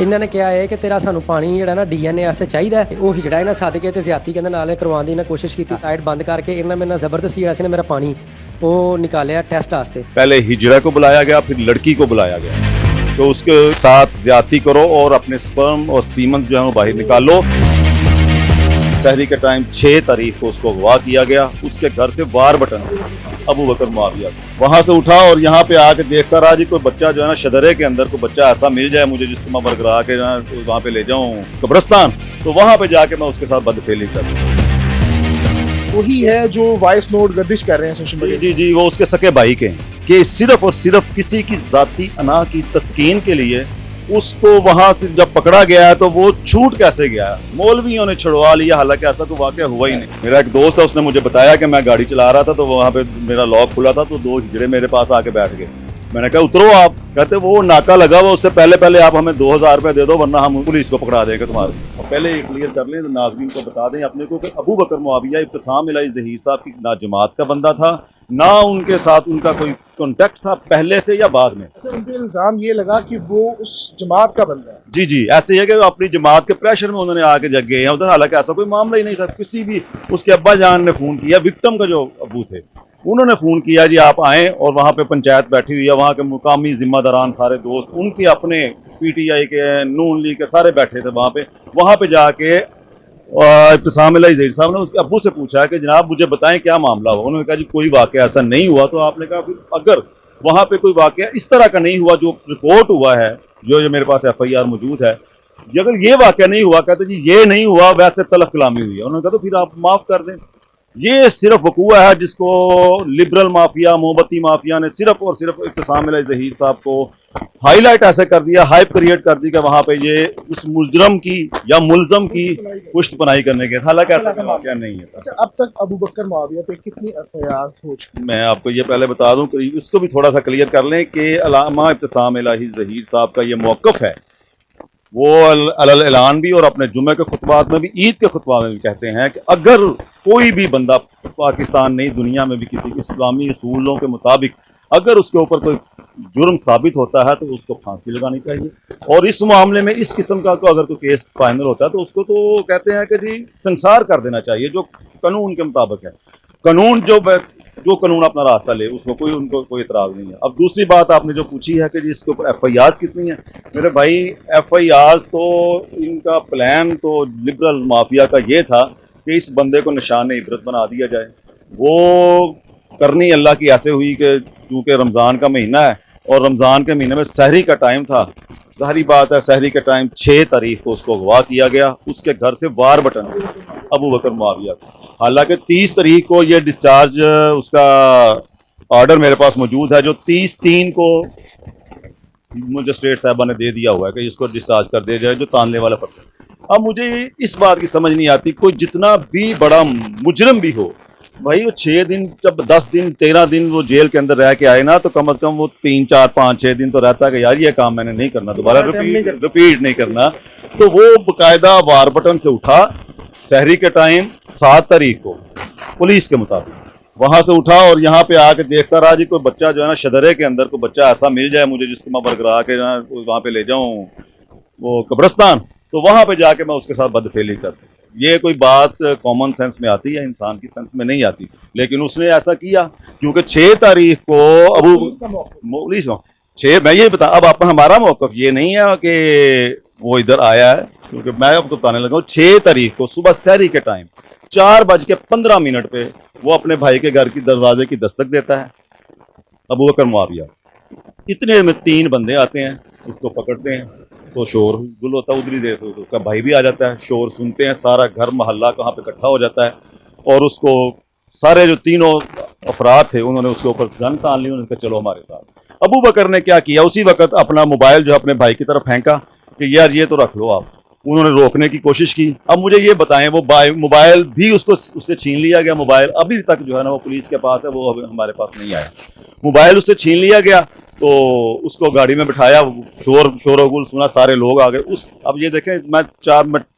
ਇਹਨਾਂ ਨੇ ਕਿਹਾ ਹੈ ਕਿ ਤੇਰਾ ਸਾਨੂੰ ਪਾਣੀ ਜਿਹੜਾ ਨਾ ਡੀਐਨਏ ਵਾਸਤੇ ਚਾਹੀਦਾ ਹੈ। ਉਹ ਜਿਹੜਾ ਇਹਨਾਂ ਸੱਦ ਕੇ ਤੇ ਜ਼ਿਆਤੀ ਕਹਿੰਦੇ ਨਾਲੇ ਕਰਵਾਉਣ ਦੀ ਇਹਨਾਂ ਕੋਸ਼ਿਸ਼ ਕੀਤੀ। ਲਾਈਟ ਬੰਦ ਕਰਕੇ ਇਹਨਾਂ ਮੇਰੇ ਨਾਲ ਜ਼ਬਰਦਸਤੀ ਜਿਹੜਾ ਸੀ ਨਾ ਮੇਰਾ ਪਾਣੀ वो निकाले टेस्ट वास्ते। पहले हिजरा को बुलाया गया, फिर लड़की को बुलाया गया, तो उसके साथ ज्यादती करो और अपने स्पर्म और सीमन जो है वो बाहर निकालो। सहरी के टाइम 6 तारीख को उसको अगवा किया गया। उसके घर से वार बटन अबू बकर मुआविया वहां से उठा और यहाँ पे आके देखता रहा जी कोई बच्चा जो है ना शदरे के अंदर कोई बच्चा ऐसा मिल जाए मुझे जिसको मैं बरकरा के वहाँ पे ले जाऊँ कब्रस्तान, तो वहाँ पे जाके मैं उसके साथ बदफेली कर दूँ। वही है जो वॉइस नोट गर्दिश कर रहे हैं सोशल मीडिया। जी जी, वो उसके सके भाई के हैं कि सिर्फ और सिर्फ किसी की जाती अना की तस्कीन के लिए उसको वहां से जब पकड़ा गया है तो वो छूट कैसे गया। मौलवियों ने छुड़वा लिया, हालांकि ऐसा तो वाकया हुआ ही नहीं। मेरा एक दोस्त है, उसने मुझे बताया कि मैं गाड़ी चला रहा था तो वहां पे मेरा लॉक खुला था तो 2 हिजड़े मेरे पास आके बैठ गए। मैंने कहा उतरो आप, कहते वो नाका लगा हुआ, उससे पहले आप हमें 2000 रुपये दे दो वरना हम पुलिस को पकड़ा देंगे तुम्हारे। और पहले क्लियर कर लें तो नाज़रीन को बता दें अपने को कि अबू बकर मुआविया इब्तिसाम इलाही ज़हीर साहब की ना जमात का बंदा था, ना उनके साथ उनका कोई कॉन्टेक्ट था पहले से या बाद में। अच्छा, उन पे इल्जाम ये लगा कि वो उस जमात का बंदा है। जी जी, ऐसे है कि अपनी जमात के प्रेशर में उन्होंने आके जग गए हैं उधर, हालांकि ऐसा कोई मामला ही नहीं था। किसी भी उसके अब्बा जान ने फ़ोन किया, विक्टिम का जो अबू थे उन्होंने फ़ोन किया जी आप आएँ, और वहाँ पे पंचायत बैठी हुई है, वहाँ के मुकामी जिम्मेदारान सारे दोस्त उनके अपने PTI के नून लीग के सारे बैठे थे वहाँ पे जाके इब्तिसाम इलाही ज़हीर साहब ने उसके अब्बू से पूछा कि जनाब मुझे बताएं क्या मामला हुआ। उन्होंने कहा जी कोई वाक़या ऐसा नहीं हुआ। तो आपने कहा फिर अगर वहाँ पे कोई वाक़या इस तरह का नहीं हुआ जो रिपोर्ट हुआ है, जो मेरे पास FIR मौजूद है, अगर ये वाक़या नहीं हुआ, कहते जी ये नहीं हुआ वैसे तलब कलामी हुई है। उन्होंने कहा तो फिर आप माफ़ कर दें। ये सिर्फ वकूआ है जिसको लिबरल माफिया मोहब्बती माफिया ने सिर्फ और सिर्फ इब्तिसाम इलाही ज़हीर साहब को हाईलाइट ऐसे कर दिया, हाइप क्रिएट कर दी कि वहाँ पे ये उस मुजरम की या मुलजम की पुष्ट पनाही करने के, हालांकि ऐसा वाक़या नहीं है। अच्छा, अब तक अबू बकर मुआविया पे कितनी FIR हो चुकी? मैं आपको ये पहले बता दूं कि इसको भी थोड़ा सा क्लियर कर लें कि अल्लामा इब्तिसाम इलाही ज़हीर साहब का ये मौक़िफ़ है, वो अलल ऐलान भी और अपने जुमे के खुतबात में भी, ईद के खुतबा में भी कहते हैं कि अगर कोई भी बंदा पाकिस्तान नहीं दुनिया में भी किसी इस्लामी असूलों के मुताबिक अगर उसके ऊपर कोई जुर्म साबित होता है तो उसको फांसी लगानी चाहिए। और इस मामले में इस किस्म का अगर कोई केस फाइनल होता है तो उसको तो कहते हैं कि जी संसार कर देना चाहिए, जो कानून के मुताबिक है। कानून जो कानून अपना रास्ता ले उसको उनको कोई इतराज़ नहीं है। अब दूसरी बात आपने जो पूछी है कि जी इसके ऊपर FIR कितनी है, मेरे भाई FIR तो इनका प्लान तो लिबरल माफिया का ये था कि इस बंदे को निशान इबरत बना दिया जाए। वो करनी अल्लाह की ऐसे हुई कि चूँकि रमज़ान का महीना है और रमज़ान के महीने में सहरी का टाइम था, ज़ाहिर बात है सहरी के टाइम 6 तारीख को उसको अगवा किया गया। उसके घर से वार बटन अबू बकर मुआविया, हालांकि 30 तारीख को ये डिस्चार्ज उसका ऑर्डर मेरे पास मौजूद है जो 30/3 को मजिस्ट्रेट साहबा ने दे दिया हुआ है कि इसको डिस्चार्ज कर दिया जाए, जो तानने वाला पत्थर। अब मुझे इस बात की समझ नहीं आती, कोई जितना भी बड़ा मुजरम भी हो भाई, वो 6 दिन जब 10 दिन 13 दिन वो जेल के अंदर रह के आए ना, तो कम अज कम वो 3 4 5 6 दिन तो रहता है कि यार ये काम मैंने नहीं करना, दोबारा रिपीट नहीं करना। तो वो बाकायदा वार बटन से उठा सहरी के टाइम 7 तारीख को पुलिस के मुताबिक वहां से उठा और यहाँ पे आके देखता रहा जी कोई बच्चा जो है ना शदरे के अंदर कोई बच्चा ऐसा मिल जाए मुझे जिसको मैं बरकरा के वहाँ पे ले जाऊँ वो कब्रस्तान, तो वहाँ पे जाके मैं उसके साथ बदफेली कर दूँ। ये कोई बात कॉमन सेंस में आती है, इंसान की सेंस में नहीं आती, लेकिन उसने ऐसा किया क्योंकि 6 तारीख को अबू पुलिस 6 मैं ये बता, अब आप हमारा मौक़िफ़ ये नहीं है कि वो इधर आया है, क्योंकि मैं आपको बताने लगा हूँ 6 तारीख को सुबह सहरी के टाइम 4:15 पे वो अपने भाई के घर की दरवाजे की दस्तक देता है अबू बकर मुआविया। इतने में 3 बंदे आते हैं, उसको पकड़ते हैं तो शोर गुल होता है, उधरी देर तो उसका भाई भी आ जाता है, शोर सुनते हैं, सारा घर मोहल्ला कहाँ पे इकट्ठा हो जाता है और उसको सारे जो तीनों अफराद थे उन्होंने उसके ऊपर गन तान ली, उन्होंने कहा चलो हमारे साथ। अबू बकर ने क्या किया, उसी वक्त अपना मोबाइल जो अपने भाई की तरफ फेंका कि यार ये तो रख लो आप। उन्होंने रोकने की कोशिश की। अब मुझे ये बताएं, वो मोबाइल भी उससे छीन लिया गया। मोबाइल अभी तक जो है ना वो पुलिस के पास है, वो अभी हमारे पास नहीं आया। मोबाइल उससे छीन लिया गया तो उसको गाड़ी में बिठाया, शोर गुल सुना, सारे लोग आ गए। अब ये देखें, मैं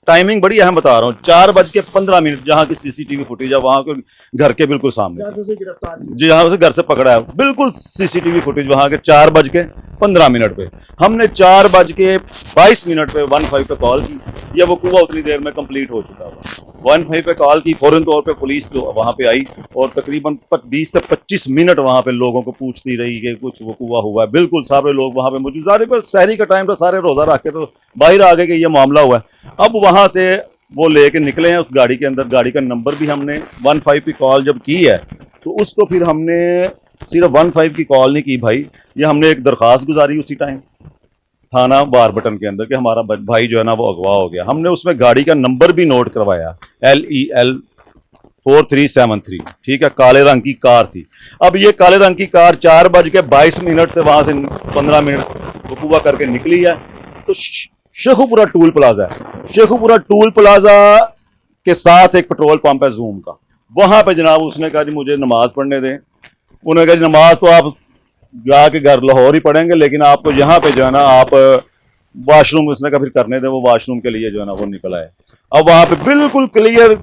टाइमिंग बड़ी अहम बता रहा हूँ, 4:15 जहाँ की सीसीटीवी फुटेज है, वहाँ के घर के बिल्कुल सामने, जहाँ से उसे गिरफ्तार किया। जी हाँ, उसे घर से पकड़ा है, बिल्कुल सीसीटीवी फुटेज वहाँ के 4:15 पे। हमने 4:22 पे 15 पे कॉल की, ये वकूआ उतनी देर में कंप्लीट हो चुका था। 15 पे कॉल की, फौरन तौर पे पुलिस तो वहाँ पे आई और तकरीबन 20 से 25 मिनट वहाँ पे लोगों को पूछती रही कि कुछ वकूआ हुआ है। बिल्कुल सारे लोग वहाँ पे मौजूद, सारे पर सहरी का टाइम था, सारे रोजा रख के तो बाहर आ गए कि ये मामला हुआ है। अब वहाँ से वो लेके निकले हैं उस गाड़ी के अंदर, गाड़ी का नंबर भी हमने 15 की कॉल जब की है तो उसको फिर हमने सिर्फ 15 की कॉल नहीं की भाई, ये हमने एक दरख्वास्त गुजारी उसी टाइम थाना बारबटन के अंदर कि हमारा भाई जो है ना वो अगवा हो गया। हमने उसमें गाड़ी का नंबर भी नोट करवाया, LEL 4373, ठीक है, काले रंग की कार थी। अब ये काले रंग की कार 4:22 से वहां से 15 मिनट वकूआ करके निकली है तो शेखुपुरा टूल प्लाजा है, शेखुपुरा टूल प्लाजा के साथ एक पेट्रोल पंप है जूम का, वहां पे जनाब उसने कहा जी मुझे नमाज पढ़ने दें। उन्होंने कहा जी नमाज तो आप जाके घर लाहौर ही पढ़ेंगे, लेकिन आपको यहाँ पे जो है ना आप वॉशरूम, उसने कहा फिर करने दें, वो वॉशरूम के लिए जो है ना वो निकला है। अब वहां पे बिल्कुल क्लियर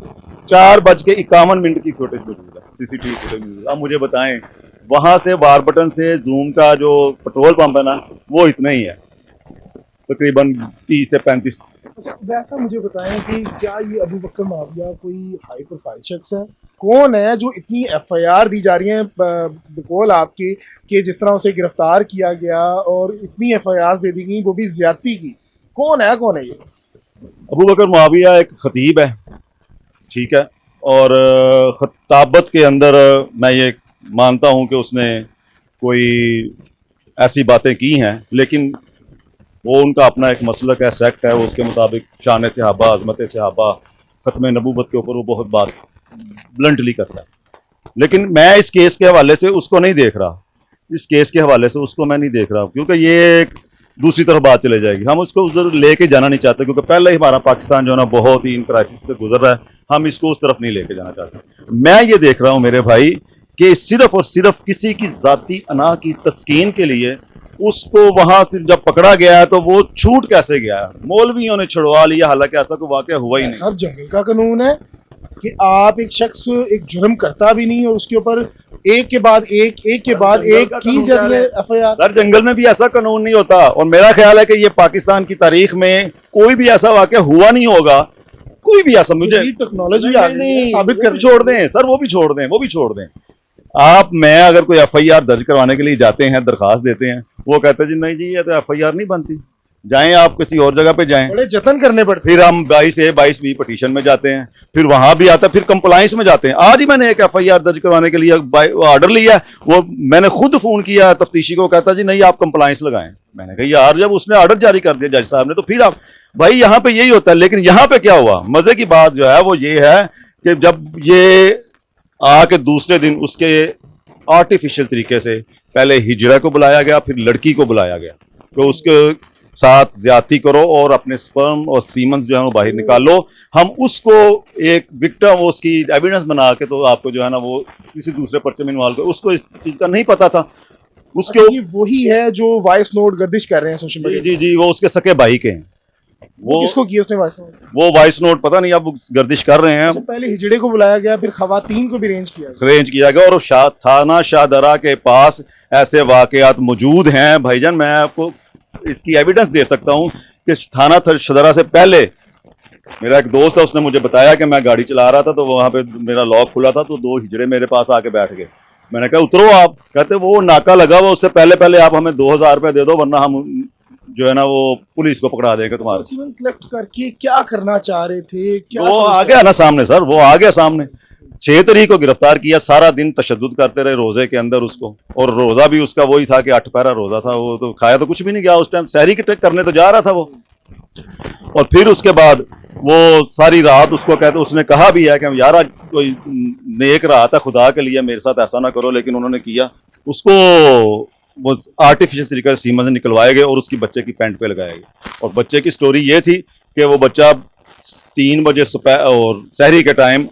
4:51 की फुटेज मौजूद है, सीसीटीवी फुटेज मौजूद है। अब मुझे बताएं वहां से बारबटन से जूम का जो पेट्रोल पंप है ना वो इतना ही है, तकरीबन 30 से 35। अच्छा, वैसा मुझे बताएं कि क्या ये अबू बकर माविया कोई हाई प्रोफाइल शख्स है? कौन है जो इतनी FIR दी जा रही है बकौल आपके कि जिस तरह उसे गिरफ्तार किया गया और इतनी FIR दे दी गई वो भी ज्यादती की? कौन है ये? अबू बकर माविया एक खतीब है, ठीक है, और खताबत के अंदर मैं ये मानता हूं कि उसने कोई ऐसी बातें की हैं, लेकिन वो उनका अपना एक मसलक है, सेक्ट है, उसके मुताबिक शान सहाबा, अजमत सहाबा, खत्म नबूवत के ऊपर वो बहुत बात ब्लंटली करता है। लेकिन मैं इस केस के हवाले से उसको नहीं देख रहा, इस केस के हवाले से उसको मैं नहीं देख रहा, क्योंकि ये एक दूसरी तरफ बात चले जाएगी। हम उसको उधर लेके जाना नहीं चाहते, क्योंकि पहले ही हमारा पाकिस्तान जो है ना बहुत ही इन क्राइसिस से गुजर रहा है, हम इसको उस तरफ नहीं लेके जाना चाहते। मैं ये देख रहा हूँ मेरे भाई कि सिर्फ और सिर्फ किसी की जाती अना की तस्कीन के लिए उसको वहां से जब पकड़ा गया है तो वो छूट कैसे गया है, मौलवियों ने छुड़वा लिया, हालांकि ऐसा कोई वाकया हुआ ही नहीं। सब जंगल का कानून है कि आप एक शख्स एक जुर्म करता भी नहीं और उसके ऊपर एक के बाद एक की जाती है FIR। सर जंगल में भी ऐसा कानून नहीं होता, और मेरा ख्याल है कि ये पाकिस्तान की तारीख में कोई भी ऐसा वाकया हुआ नहीं होगा, कोई भी ऐसा। मुझे टेक्नोलॉजी आ गई है, साबित कर छोड़ दें सर, वो भी छोड़ दें आप। मैं अगर कोई FIR दर्ज करवाने के लिए जाते हैं, दरखास्त देते हैं, वो कहते हैं जी नहीं जी ये तो FIR नहीं बनती, जाएं आप किसी और जगह पे जाएं, बड़े जतन करने पड़ते। फिर हम 22A 22B पटिशन में जाते हैं, फिर वहां भी आता है, फिर कंप्लाइंस में जाते हैं। आज ही मैंने एक FIR दर्ज करवाने के लिए ऑर्डर लिया, वो मैंने खुद फोन किया तफ्तीशी को, कहता जी नहीं आप कंप्लाइंस लगाएं। मैंने कहा यार जब उसने ऑर्डर जारी कर दिया जज साहब ने तो फिर आप भाई यहाँ पे यही होता है। लेकिन यहाँ पे क्या हुआ, मजे की बात जो है वो ये है कि जब ये आके दूसरे दिन उसके आर्टिफिशियल तरीके से पहले हिजरा को बुलाया गया, फिर लड़की को बुलाया गया, तो उसके साथ ज्यादती करो और अपने स्पर्म और सीमन जो है वो बाहर निकालो, हम उसको एक विक्टिम उसकी एविडेंस बना के तो आपको जो है ना वो किसी दूसरे पर्चे में इन्वॉल्व करो। उसको इस चीज का नहीं पता था। उसके वही है जो वॉइस नोट गर्दिश कर रहे हैं सोशल मीडिया। जी वो उसके सके भाई के हैं। वो किसको किया उसने वॉइस नोट? वो वॉइस नोट पता नहीं, अब गर्दिश कर रहे हैं। पहले हिजड़े को बुलाया गया, फिर खवातीन को भी रेंज किया गया और थाना शाहदरा के पास ऐसे वाकयात मौजूद हैं भाईजान। मैं आपको इसकी एविडेंस दे सकता हूं कि थाना शाहदरा से पहले मेरा एक दोस्त है, उसने मुझे बताया कि मैं गाड़ी चला रहा था तो वहां पे मेरा लॉक खुला था तो 2 हिजड़े मेरे पास आके बैठ गए। मैंने कहा उतरो आप, कहते वो नाका लगा हुआ, उससे पहले आप हमें 2000 रुपए दे दो वरना हम जो है ना वो पुलिस को पकड़ा देंगे तुम्हारे। कलेक्ट करके क्या करना चाह रहे थे? क्या वो आ गया ना सामने सर, वो आ गया सामने। 6 तारीख को गिरफ्तार किया, सारा दिन तशद्दुद करते रहे रोजे के अंदर उसको, और रोजा भी उसका वही था कि 8 पहरा रोजा था। वो तो खाया तो कुछ भी नहीं गया उस टाइम, सहरी की करने तो जा रहा था वो। और फिर उसके बाद वो सारी रात उसको कहते, उसने कहा भी है कि यार आज कोई नेक रहा था खुदा के लिए, मेरे साथ ऐसा ना करो, लेकिन उन्होंने किया। उसको वो आर्टिफिशियल तरीके से सीमा से निकलवाए गए और उसकी बच्चे की पैंट पे लगाया गया। और बच्चे की स्टोरी ये थी कि वो बच्चा 3 बजे और सहरी के टाइम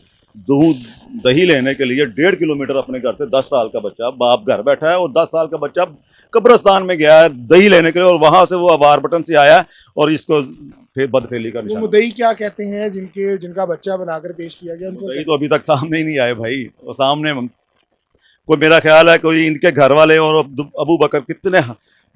दूध दही लेने के लिए 1.5 किलोमीटर अपने घर से 10 साल का बच्चा, बाप घर बैठा है और 10 साल का बच्चा कब्रिस्तान में गया है दही लेने के लिए, और वहां से वो अबार बटन से आया और इसको फिर बदफेली का वो निशान। मुद्दई क्या कहते हैं जिनका बच्चा बनाकर पेश किया गया, उनको दही तो अभी तक सामने ही नहीं आए भाई। और सामने कोई, मेरा ख्याल है कोई इनके घर वाले और अबू बकर कितने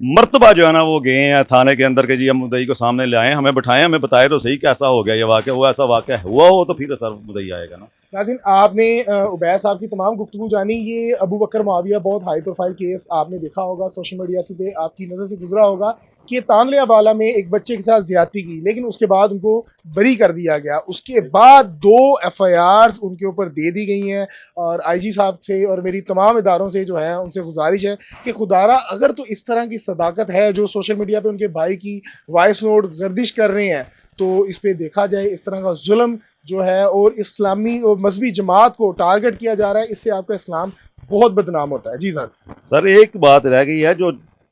मर्तबा जो है ना वो गए हैं थाने के अंदर के जी हम मुद्दई को सामने ले आए, हमें बैठाएं, हमें बताए तो सही कैसा हो गया ये वाक़या। वो ऐसा वाक़या हुआ हो तो फिर सर मुद्दई आएगा ना। लेकिन आपने उबैद साहब की तमाम गुफ्तगू जानी, ये अबू बकर मुआविया बहुत हाई प्रोफाइल केस आपने देखा होगा, सोशल मीडिया से पे आपकी नज़र से गुजरा होगा कि तानले बाला में एक बच्चे के साथ ज्यादती की, लेकिन उसके बाद उनको बरी कर दिया गया। उसके बाद 2 FIR उनके ऊपर दे दी गई हैं, और IG साहब से और मेरी तमाम इदारों से जो है उनसे गुजारिश है कि खुदारा अगर तो इस तरह की सदाकत है जो सोशल मीडिया पे उनके भाई की वॉइस नोट गर्दिश कर रहे हैं, तो इस पर देखा जाए। इस तरह का जुल्म जो है और इस्लामी और मजहबी जमात को टारगेट किया जा रहा है, इससे आपका इस्लाम बहुत बदनाम होता है। जी सर एक बात रह गई है, जो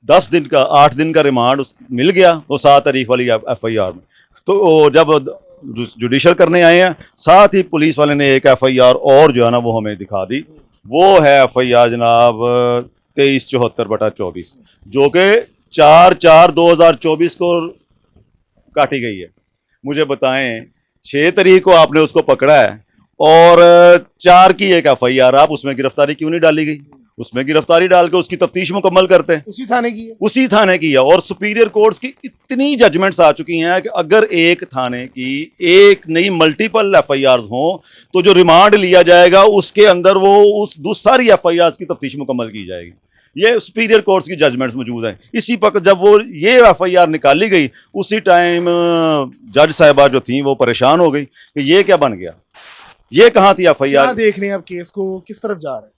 10 दिन का 8 दिन का रिमांड मिल गया वो 7 तारीख वाली FIR में, तो जब जुडिशल करने आए हैं साथ ही पुलिस वाले ने एक FIR और जो है ना वो हमें दिखा दी। वो है FIR जनाब 2374/24 जो कि 4/4/2024 को काटी गई है। मुझे बताएं 6 तारीख को आपने उसको पकड़ा है और 4 की एक FIR, आप उसमें गिरफ्तारी क्यों नहीं डाली गई? उसमें गिरफ्तारी डाल के उसकी तफ्तीश मुकम्मल करते हैं। उसी थाने की है, उसी थाने की है। और सुपीरियर कोर्ट्स की इतनी जजमेंट्स आ चुकी हैं कि अगर एक थाने की एक नहीं मल्टीपल FIRs हों तो जो रिमांड लिया जाएगा उसके अंदर वो उस सारी FIRs की तफ्तीश मुकम्मल की जाएगी। ये सुपीरियर कोर्ट्स की जजमेंट्स मौजूद हैं। इसी वक्त जब वो ये FIR निकाली गई उसी टाइम जज साहिबा जो थी वो परेशान हो गई कि ये क्या बन गया, ये कहाँ थी FIR। क्या देख रहे हैं आप केस को, किस तरफ जा रहे हैं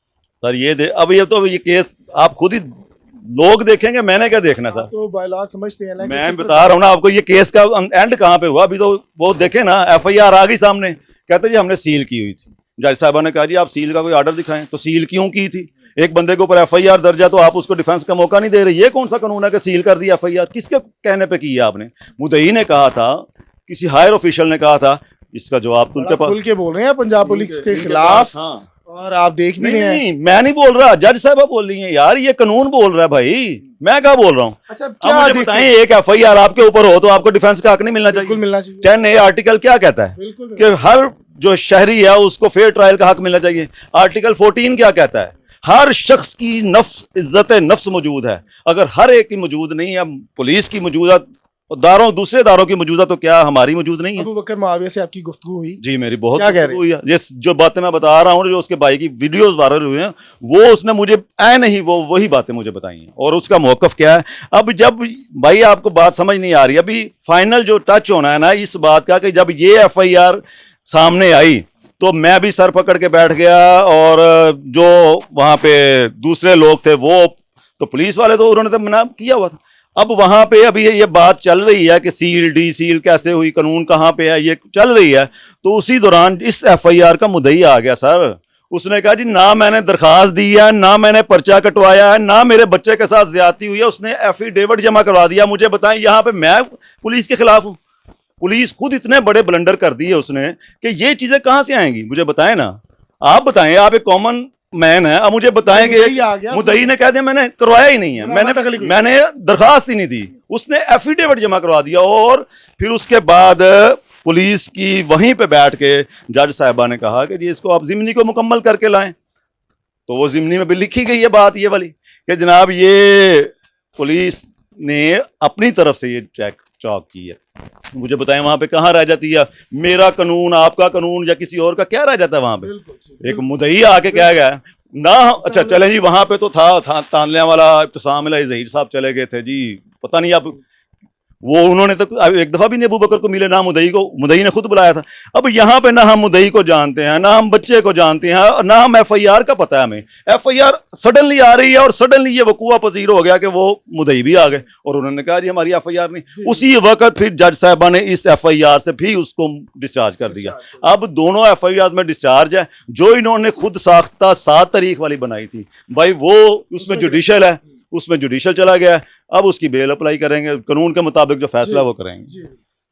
सर? अब ये केस आप खुद ही लोग देखेंगे, मैंने क्या देखना था। तो बायलॉ समझते हैं ना, मैं बता रहा हूँ ना आपको, ये केस का एंड कहाँ पे हुआ अभी तो वो देखे ना। FIR आ गई सामने, कहते जी हमने सील की हुई थी। जज साहबा ने कहा जी आप सील का कोई ऑर्डर दिखाएं, तो सील क्यों की थी? एक बंदे के ऊपर FIR दर्ज है तो आप उसको डिफेंस का मौका नहीं दे रहे। ये कौन सा कानून है कि सील कर दी FIR? किसके कहने पे की है आपने? मुद्दई ने कहा था, किसी हायर ऑफिशियल ने कहा था, इसका जवाब तो उनके पास। खुल के बोल रहे हैं पंजाब पुलिस के खिलाफ। हाँ, और आप देख भी रहे हैं। नहीं मैं नहीं बोल रहा, जज साहबा बोल रही हैं यार, ये कानून बोल रहा है भाई, मैं क्या बोल रहा हूँ। अच्छा अब क्या मुझे बताएं, एक FIR आपके ऊपर हो तो आपको डिफेंस का हक नहीं मिलना चाहिए? बिल्कुल मिलना चाहिए। 10A आर्टिकल क्या कहता है बिल्कुल कि हर जो शहरी है उसको फेयर ट्रायल का हक मिलना चाहिए। आर्टिकल 14 क्या कहता है? हर शख्स की नफ्स इज्जत नफ्स मौजूद है। अगर हर एक की मौजूद नहीं है, पुलिस की मौजूदा दूसरे दारों की मौजूदा, तो क्या हमारी मौजूद नहीं है? अबू बकर मुआविया से आपकी गुफ्तगू हुई? जी मेरी बहुत क्या कह रहे हुई है। ये जो बातें मैं बता रहा हूँ, जो उसके भाई की वीडियोस वायरल हुए हैं, वो उसने मुझे नहीं वो वही बातें मुझे बताई हैं। और उसका मौकफ क्या है? अब जब भाई आपको बात समझ नहीं आ रही, अभी फाइनल जो टच होना है ना इस बात का कि जब ये FIR सामने आई तो मैं भी सर पकड़ के बैठ गया, और जो वहां पे दूसरे लोग थे वो तो पुलिस वाले तो उन्होंने तो मना किया हुआ था। अब वहां पे अभी ये बात चल रही है कि सील डी सील कैसे हुई, कानून कहाँ पे है, ये चल रही है। तो उसी दौरान इस FIR का मुद्दई आ गया सर। उसने कहा जी ना मैंने दरखास्त दी है, ना मैंने पर्चा कटवाया है, ना मेरे बच्चे के साथ ज्यादती हुई है, उसने एफिडेविट जमा करवा दिया। मुझे बताएं यहाँ पे मैं पुलिस के खिलाफ हूँ? पुलिस खुद इतने बड़े ब्लंडर कर दिए उसने कि ये चीजें कहां से आएंगी? मुझे बताएं ना, आप बताएं, आप एक कॉमन मैन है, अब मुझे बताएंगे। मुद्दई ने कह दिया मैंने करवाया ही नहीं है, मैंने दरखास्त ही नहीं दी, उसने एफिडेविट जमा करवा दिया। और फिर उसके बाद पुलिस की वहीं पे बैठ के जज साहिबा ने कहा कि जी इसको आप जिमनी को मुकम्मल करके लाएं। तो वो जिमनी में भी लिखी गई है बात ये वाली कि जनाब ये पुलिस ने अपनी तरफ से ये चौक की है। मुझे बताएं वहां पे कहाँ रह जाती है मेरा कानून, आपका कानून, या किसी और का क्या रह जाता है वहां पे? एक मुद्दई आके क्या गया ना। अच्छा चले जी, वहां पे तो था तानलिया वाला इब्तिसाम इलाही ज़हीर साहब चले गए थे जी, पता नहीं अब वो उन्होंने तो एक दफा भी नहीं अबू बकर को मिले, ना मुद्दई को, मुद्दई ने खुद बुलाया था। अब यहाँ पे ना हम मुद्दई को जानते हैं, ना हम बच्चे को जानते हैं, ना हम FIR का पता है हमें। FIR सडनली आ रही है और सडनली ये वकूआ पजीर हो गया कि वो मुद्दई भी आ गए और उन्होंने कहा जी हमारी FIR नहीं। उसी वक्त फिर जज साहबा ने इस FIR से भी उसको डिस्चार्ज कर दिया। अब दोनों FIR में डिस्चार्ज है। जो इन्होंने खुद साख्ता 7 तारीख वाली बनाई थी भाई, वो उसमें जुडिशल है, उसमें जुडिशल चला गया। अब उसकी बेल अप्लाई करेंगे, कानून के मुताबिक जो फैसला वो करेंगे।